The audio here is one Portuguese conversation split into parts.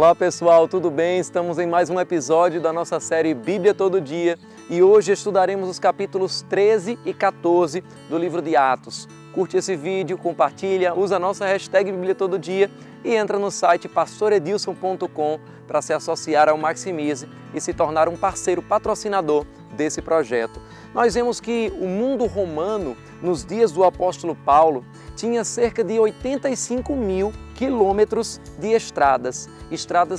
Olá pessoal, tudo bem? Estamos em mais um episódio da nossa série Bíblia Todo Dia e hoje estudaremos os capítulos 13 e 14 do livro de Atos. Curte esse vídeo, compartilha, usa a nossa hashtag Bíblia Todo Dia e entra no site pastoredilson.com para se associar ao Maximize e se tornar um parceiro patrocinador desse projeto. Nós vemos que o mundo romano, nos dias do apóstolo Paulo, tinha cerca de 85 mil quilômetros de estradas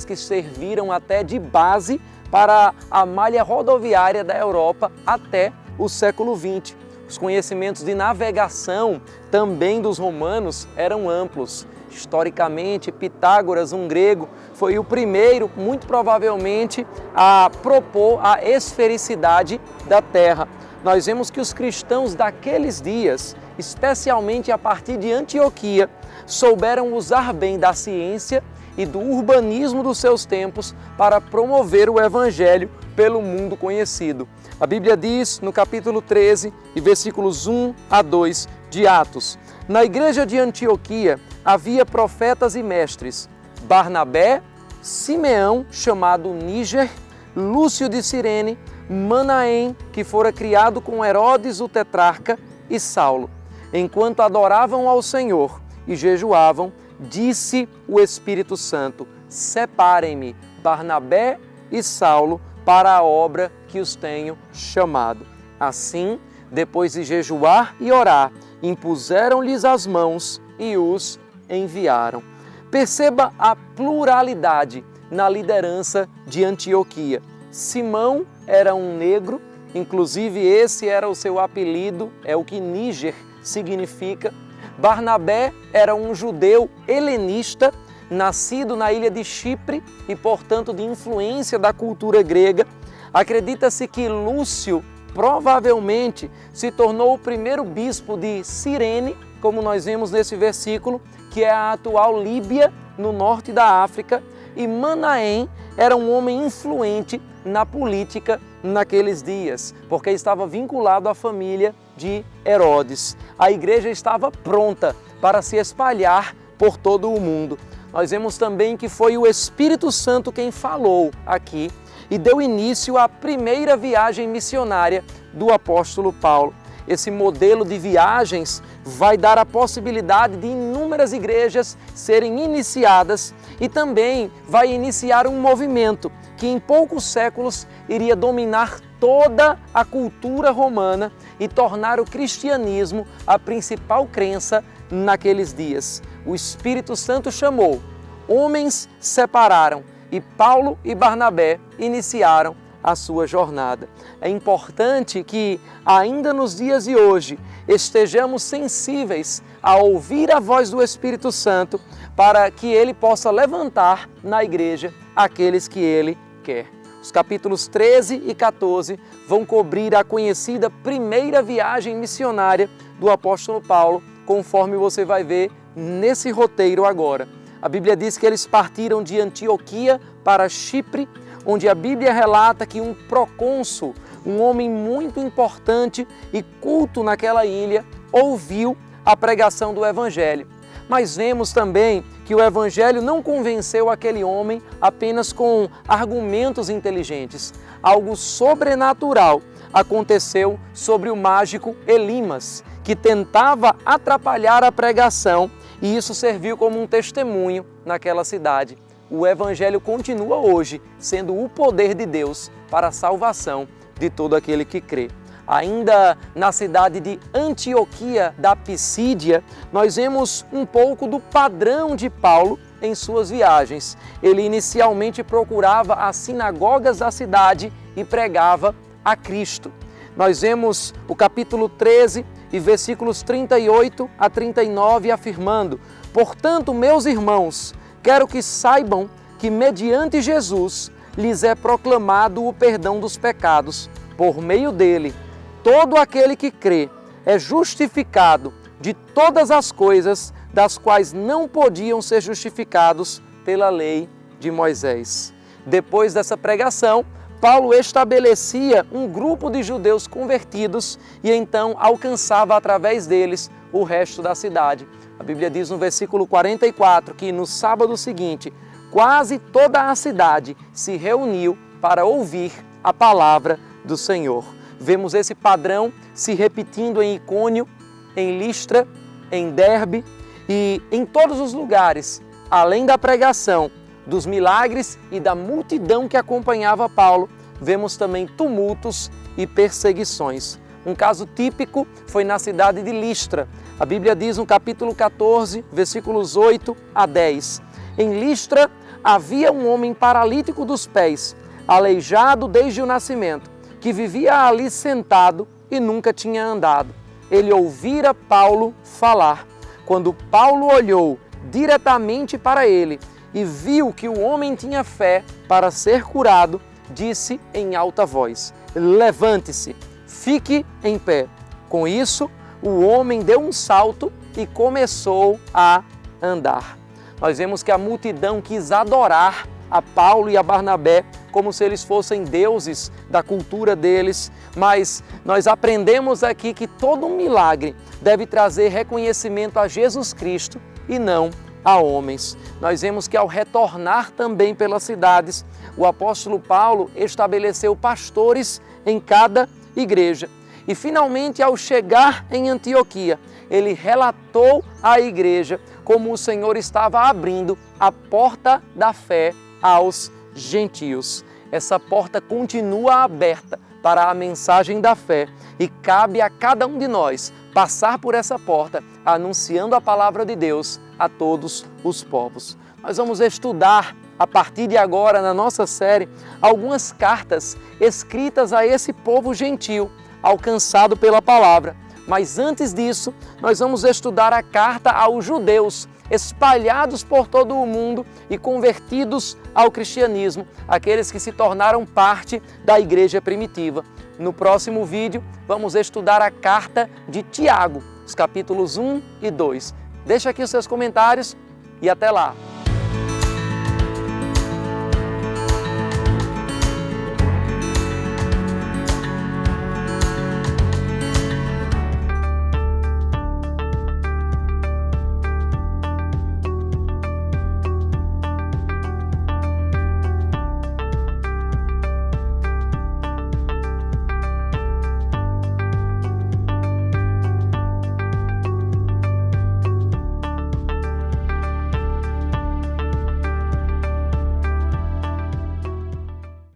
que serviram até de base para a malha rodoviária da Europa até o século XX. Os conhecimentos de navegação também dos romanos eram amplos. Historicamente, Pitágoras, um grego, foi o primeiro, muito provavelmente, a propor a esfericidade da Terra. Nós vemos que os cristãos daqueles dias, especialmente a partir de Antioquia, souberam usar bem da ciência e do urbanismo dos seus tempos para promover o Evangelho pelo mundo conhecido. A Bíblia diz no capítulo 13 e versículos 1 a 2 de Atos: na igreja de Antioquia havia profetas e mestres, Barnabé, Simeão, chamado Níger, Lúcio de Cirene, Manaém, que fora criado com Herodes o tetrarca, e Saulo. Enquanto adoravam ao Senhor e jejuavam, disse o Espírito Santo: separem-me Barnabé e Saulo para a obra que os tenho chamado. Assim, depois de jejuar e orar, impuseram-lhes as mãos e os enviaram. Perceba a pluralidade na liderança de Antioquia. Simão era um negro, inclusive esse era o seu apelido, é o que Níger significa. Barnabé era um judeu helenista, nascido na ilha de Chipre e, portanto, de influência da cultura grega. Acredita-se que Lúcio provavelmente se tornou o primeiro bispo de Cirene, como nós vemos nesse versículo, que é a atual Líbia, no norte da África, e Manaém era um homem influente na política naqueles dias, porque estava vinculado à família de Herodes. A igreja estava pronta para se espalhar por todo o mundo. Nós vemos também que foi o Espírito Santo quem falou aqui e deu início à primeira viagem missionária do apóstolo Paulo. Esse modelo de viagens vai dar a possibilidade de inúmeras igrejas serem iniciadas e também vai iniciar um movimento que em poucos séculos iria dominar toda a cultura romana e tornar o cristianismo a principal crença naqueles dias. O Espírito Santo chamou, homens separaram e Paulo e Barnabé iniciaram a sua jornada. É importante que, ainda nos dias de hoje, estejamos sensíveis a ouvir a voz do Espírito Santo para que ele possa levantar na igreja aqueles que ele quer. Os capítulos 13 e 14 vão cobrir a conhecida primeira viagem missionária do apóstolo Paulo, conforme você vai ver nesse roteiro agora. A Bíblia diz que eles partiram de Antioquia para Chipre, onde a Bíblia relata que um procônsul, um homem muito importante e culto naquela ilha, ouviu a pregação do Evangelho. Mas vemos também que o Evangelho não convenceu aquele homem apenas com argumentos inteligentes. Algo sobrenatural aconteceu sobre o mágico Elimas, que tentava atrapalhar a pregação, e isso serviu como um testemunho naquela cidade. O Evangelho continua hoje sendo o poder de Deus para a salvação de todo aquele que crê. Ainda na cidade de Antioquia da Pisídia, nós vemos um pouco do padrão de Paulo em suas viagens. Ele inicialmente procurava as sinagogas da cidade e pregava a Cristo. Nós vemos o capítulo 13 e versículos 38 a 39 afirmando: portanto, meus irmãos, quero que saibam que mediante Jesus lhes é proclamado o perdão dos pecados. Por meio dele, todo aquele que crê é justificado de todas as coisas das quais não podiam ser justificados pela lei de Moisés. Depois dessa pregação, Paulo estabelecia um grupo de judeus convertidos e então alcançava através deles o resto da cidade. A Bíblia diz no versículo 44 que no sábado seguinte, quase toda a cidade se reuniu para ouvir a palavra do Senhor. Vemos esse padrão se repetindo em Icônio, em Listra, em Derbe e em todos os lugares, além da pregação, dos milagres e da multidão que acompanhava Paulo, vemos também tumultos e perseguições. Um caso típico foi na cidade de Listra. A Bíblia diz no capítulo 14, versículos 8 a 10. Em Listra havia um homem paralítico dos pés, aleijado desde o nascimento, que vivia ali sentado e nunca tinha andado. Ele ouvira Paulo falar. Quando Paulo olhou diretamente para ele e viu que o homem tinha fé para ser curado, disse em alta voz: levante-se, fique em pé. Com isso, o homem deu um salto e começou a andar. Nós vemos que a multidão quis adorar a Paulo e a Barnabé como se eles fossem deuses da cultura deles, mas nós aprendemos aqui que todo milagre deve trazer reconhecimento a Jesus Cristo e não a homens. Nós vemos que ao retornar também pelas cidades, o apóstolo Paulo estabeleceu pastores em cada igreja. E finalmente, ao chegar em Antioquia, ele relatou à igreja como o Senhor estava abrindo a porta da fé aos gentios. Essa porta continua aberta para a mensagem da fé e cabe a cada um de nós passar por essa porta anunciando a palavra de Deus a todos os povos. Nós vamos estudar a partir de agora na nossa série algumas cartas escritas a esse povo gentil alcançado pela palavra. Mas antes disso, nós vamos estudar a carta aos judeus espalhados por todo o mundo e convertidos ao cristianismo, aqueles que se tornaram parte da igreja primitiva. No próximo vídeo, vamos estudar a carta de Tiago, os capítulos 1 e 2. Deixa aqui os seus comentários e até lá!